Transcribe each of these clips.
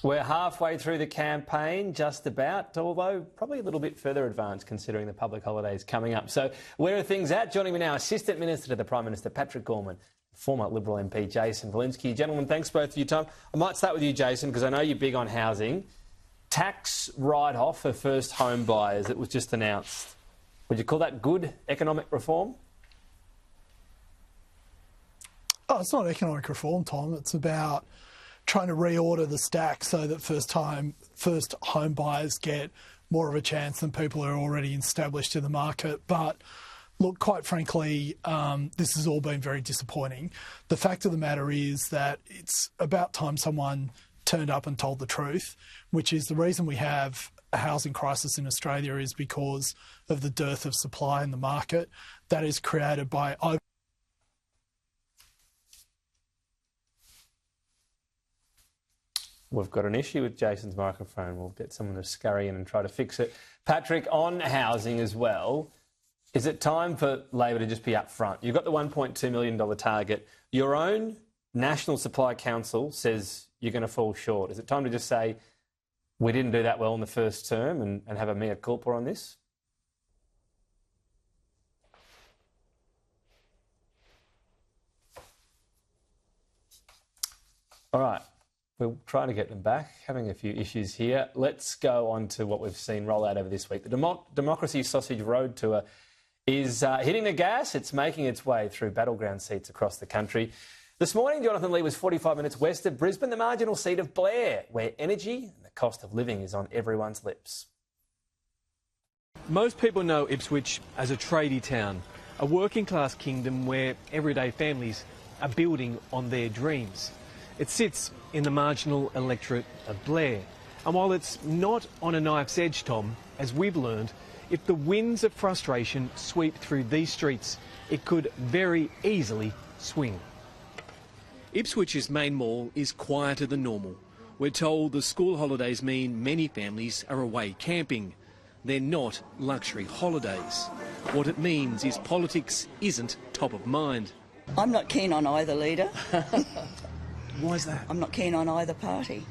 We're halfway through the campaign, just about, although probably a little bit further advanced considering the public holidays coming up. So where are things at? Joining me now, Assistant Minister to the Prime Minister, Patrick Gorman, former Liberal MP, Jason Falinski. Gentlemen, thanks both for your time. I might start with you, Jason, because I know you're big on housing. Tax write-off for first home buyers, it was just announced. Would you call that good economic reform? Oh, it's not economic reform, Tom. It's about trying to reorder the stack so that first home buyers get more of a chance than people who are already established in the market. But look, quite frankly, this has all been very disappointing. The fact of the matter is that it's about time someone turned up and told the truth, which is the reason we have a housing crisis in Australia is because of the dearth of supply in the market that is created by We've got an issue with Jason's microphone. We'll get someone to scurry in and try to fix it. Patrick, on housing as well, is it time for Labor to just be up front? You've got the $1.2 million target. Your own National Supply Council says you're going to fall short. Is it time to just say we didn't do that well in the first term and have a mea culpa on this? All right. We're trying to get them back, having a few issues here. Let's go on to what we've seen roll out over this week. The Democracy Sausage Road Tour is hitting the gas. It's making its way through battleground seats across the country. This morning, Jonathan Lee was 45 minutes west of Brisbane, the marginal seat of Blair, where energy and the cost of living is on everyone's lips. Most people know Ipswich as a tradie town, a working-class kingdom where everyday families are building on their dreams. It sits in the marginal electorate of Blair. And while it's not on a knife's edge, Tom, as we've learned, if the winds of frustration sweep through these streets, it could very easily swing. Ipswich's main mall is quieter than normal. We're told the school holidays mean many families are away camping. They're not luxury holidays. What it means is politics isn't top of mind. I'm not keen on either leader. Why is that? I'm not keen on either party.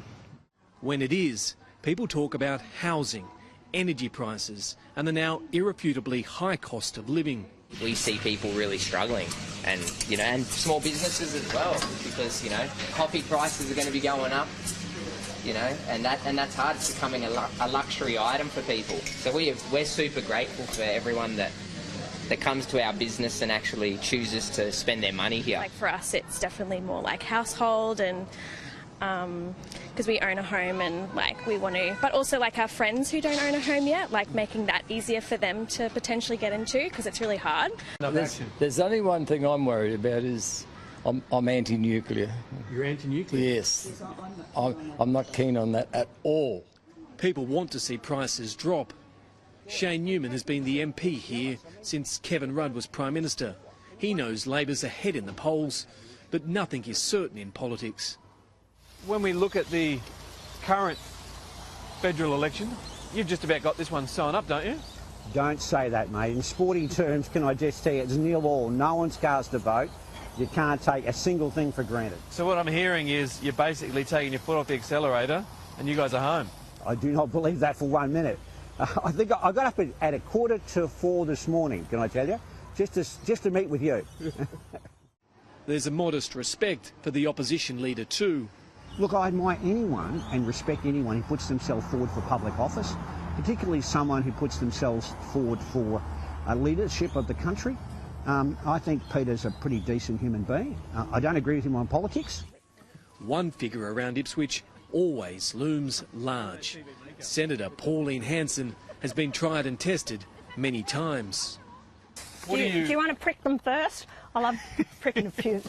When it is, people talk about housing, energy prices and the now irrefutably high cost of living. We see people really struggling and small businesses as well because, coffee prices are going to be going up, and that's hard. It's becoming a luxury item for people. So we're super grateful for everyone that comes to our business and actually chooses to spend their money here. Like for us, it's definitely more like household and because we own a home and we want to, but also our friends who don't own a home yet, making that easier for them to potentially get into because it's really hard. There's only one thing I'm worried about is I'm anti-nuclear. You're anti-nuclear? Yes. I'm not keen on that at all. People want to see prices drop. Shane Newman has been the MP here since Kevin Rudd was Prime Minister. He knows Labor's ahead in the polls, but nothing is certain in politics. When we look at the current federal election, you've just about got this one sewn up, don't you? Don't say that, mate. In sporting terms, can I just say it's nil all. No one's cast a vote. You can't take a single thing for granted. So what I'm hearing is you're basically taking your foot off the accelerator and you guys are home. I do not believe that for 1 minute. I think I got up at 4:45 this morning, can I tell you, just to meet with you. There's a modest respect for the opposition leader too. Look, I admire anyone and respect anyone who puts themselves forward for public office, particularly someone who puts themselves forward for leadership of the country. I think Peter's a pretty decent human being. I don't agree with him on politics. One figure around Ipswich always looms large. Senator Pauline Hanson has been tried and tested many times. Do you want to prick them first? I love pricking a few.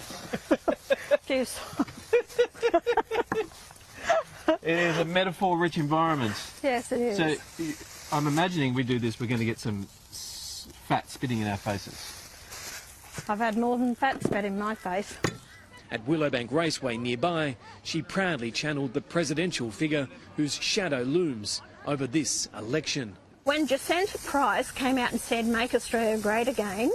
It is a metaphor-rich environment. Yes, it is. So I'm imagining we do this, we're going to get some fat spitting in our faces. I've had more than fat spit in my face. At Willowbank Raceway nearby, she proudly channelled the presidential figure whose shadow looms over this election. When Jacinta Price came out and said, "Make Australia great again,"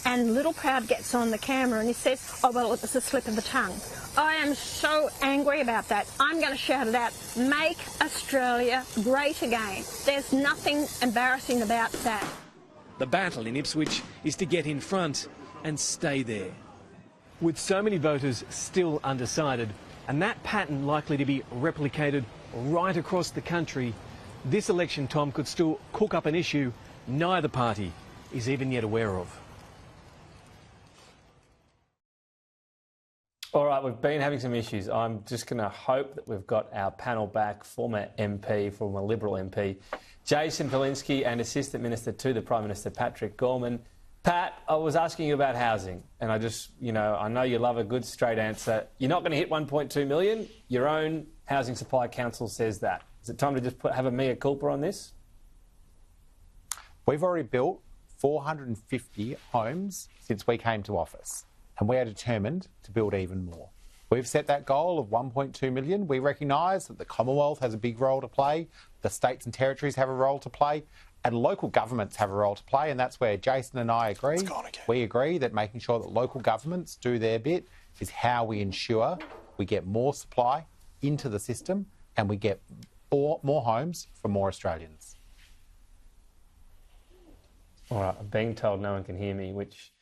And Littleproud gets on the camera and he says, oh, well, it was a slip of the tongue. I am so angry about that. I'm going to shout it out. Make Australia great again. There's nothing embarrassing about that. The battle in Ipswich is to get in front and stay there. With so many voters still undecided, and that pattern likely to be replicated right across the country, this election, Tom, could still cook up an issue neither party is even yet aware of. All right, we've been having some issues. I'm just going to hope that we've got our panel back, former Liberal MP, Jason Falinski, and Assistant Minister to the Prime Minister, Patrick Gorman. Pat, I was asking you about housing, and I know you love a good straight answer. You're not going to hit 1.2 million. Your own Housing Supply Council says that. Is it time to just have a mea culpa on this? We've already built 450 homes since we came to office, and we are determined to build even more. We've set that goal of 1.2 million. We recognise that the Commonwealth has a big role to play, the states and territories have a role to play, and local governments have a role to play, and that's where Jason and I agree. We agree that making sure that local governments do their bit is how we ensure we get more supply into the system and we get more homes for more Australians. All right, I'm being told no one can hear me, which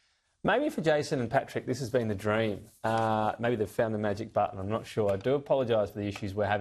maybe for Jason and Patrick this has been the dream. Maybe they've found the magic button, I'm not sure. I do apologise for the issues we're having.